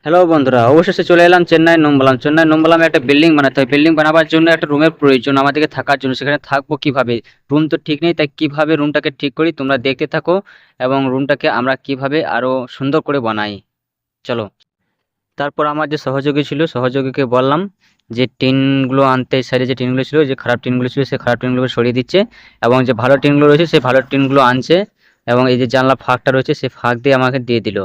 Hello বন্ধুরা, অবশেষে চলে এলাম চেন্নাই নোম্বালামে একটা বিল্ডিং বানাতে হয়। বিল্ডিং বানাবার জন্য একটা রুমের প্রয়োজন আমাদেরকে থাকার জন্য। সেখানে থাকবো কিভাবে? রুম তো ঠিক নেই, তাই কিভাবে রুমটাকে ঠিক করি তোমরা দেখতে থাকো এবং রুমটাকে আমরা কিভাবে আরো সুন্দর করে বানাই। চলো। তারপর আমার যে সহযোগী ছিল, সহযোগীকে বললাম যে টিনগুলো আনতে। সাইডে যে টিনগুলো ছিল, যে খারাপ টিনগুলো ছিল, সেই খারাপ টিনগুলো সরিয়ে দিচ্ছে এবং যে ভালো টিনগুলো রয়েছে সেই ভালো টিনগুলো আনছে এবং এই যে জানলা ফাঁকটা রয়েছে সেই ফাঁক দিয়ে আমাকে দিয়ে দিল।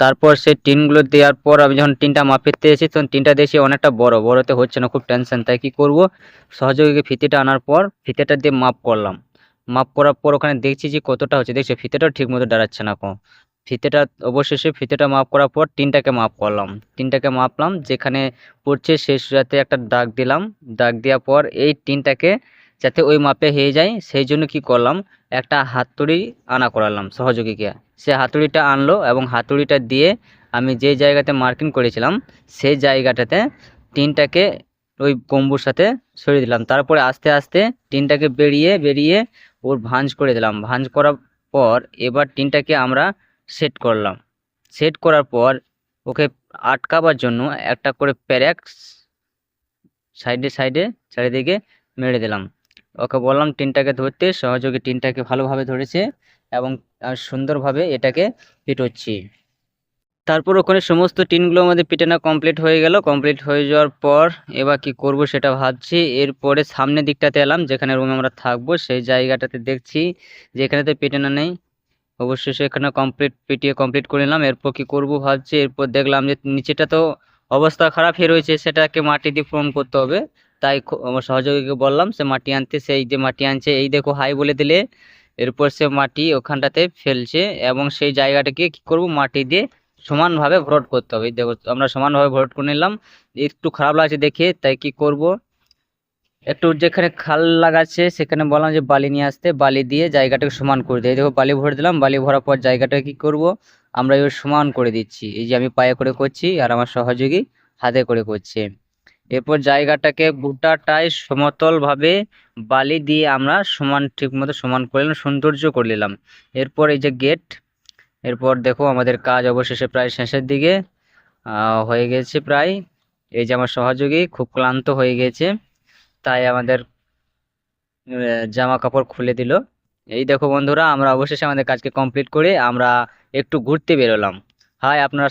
তারপর সেই টিনগুলো দেওয়ার পর আমি যখন টিনটা মাপতে এসেছি তখন টিনটা দেখছি অনেকটা বড়তে হচ্ছে না, খুব টেনশন। তাই কি করব, সহযোগীকে ফিতেটা আনার পর ফিতেটা দিয়ে মাপ করলাম। মাপ করার পর ওখানে দেখছি যে কতটা হচ্ছে, দেখছি ফিতেটাও ঠিক মতো দাঁড়াচ্ছে না। ফিতেটা অবশেষে ফিতেটা মাপ করার পর টিনটাকে মাপ করলাম। টিনটাকে মাপলাম, যেখানে পড়ছে শেষ যাতে একটা দাগ দিলাম। দাগ দেওয়ার পর এই টিনটাকে যাতে ওই মাপে হয়ে যায় সেই জন্য কি করলাম, একটা হাতুড়ি আনা করালাম সহযোগীকে। সে হাতুড়িটা আনলো এবং হাতুড়িটা দিয়ে আমি যে জায়গাতে মার্কিং করেছিলাম সেই জায়গাটাতে টিনটাকে ওই গম্বুর সাথে সরিয়ে দিলাম। তারপরে আস্তে আস্তে টিনটাকে বেরিয়ে বেরিয়ে ওর ভাঁজ করে দিলাম। ভাঁজ করার পর এবার টিনটাকে আমরা সেট করলাম। সেট করার পর ওকে আটকাবার জন্য একটা করে প্যারেক সাইডে সাইডে চারিদিকে মেরে দিলাম। ওকে বললাম টিনটাকে ধরতে, সহযোগী টিনটাকে ভালোভাবে ধরেছে এবং সুন্দরভাবে এটাকে পিটোচ্ছি। তারপর ওখানে সমস্ত টিনগুলো আমাদের পিটানো কমপ্লিট হয়ে গেল। কমপ্লিট হয়ে যাওয়ার পর এবার কি করব সেটা ভাবছি। এরপরে সামনের দিকটাতে এলাম, যেখানে রুমে আমরা থাকবো সেই জায়গাটাতে দেখছি যে এখানেতে পিটানো নেই। অবশ্যই সেখানে পিটিয়ে কমপ্লিট করে নিলাম। এরপর কি করব ভাবছি, এরপর দেখলাম যে নিচেটা তো অবস্থা খারাপ হয়ে রয়েছে, সেটাকে মাটি দিয়ে পূরণ করতে হবে। তাই আমার সহযোগীকে বললাম সে মাটি আনতে। সেই যে মাটি আনছে, এই দেখো হাই বলে দিলে এরপর সে মাটি ওখানটাতে ফেলছে এবং সেই জায়গাটাকে কি করব মাটি দিয়ে সমানভাবে ভরাট করতে হবে। এই দেখো আমরা সমানভাবে ভরাট করে নিলাম। একটু খারাপ লাগছে দেখে, তাই কি করব, একটু যেখানে খাল লাগাচ্ছে সেখানে বললাম যে বালি নিয়ে আসতে, বালি দিয়ে জায়গাটাকে সমান করে দিই। দেখো বালি ভরে দিলাম। বালি ভরার পর জায়গাটা কি করব, আমরা এবার সমান করে দিচ্ছি। এই যে আমি পায়ে করে করছি আর আমার সহযোগী হাতে করে করছে। এরপর জায়গাটাকে গোটাটাই সমতল ভাবে বালি দিয়ে আমরা সমান ঠিক মতো সমান করে নিলাম, সৌন্দর্য করে নিলাম। এরপর এই যে গেট। এরপর দেখো আমাদের কাজ অবশেষে প্রায় শেষের দিকে হয়ে গেছে প্রায়। এই যে আমার সহযোগী খুব ক্লান্ত হয়ে গেছে, তাই আমাদের জামা কাপড় খুলে দিল। এই দেখো বন্ধুরা, আমরা অবশেষে আমাদের কাজকে কমপ্লিট করে আমরা একটু ঘুরতে বেরোলাম। হাই আপনারা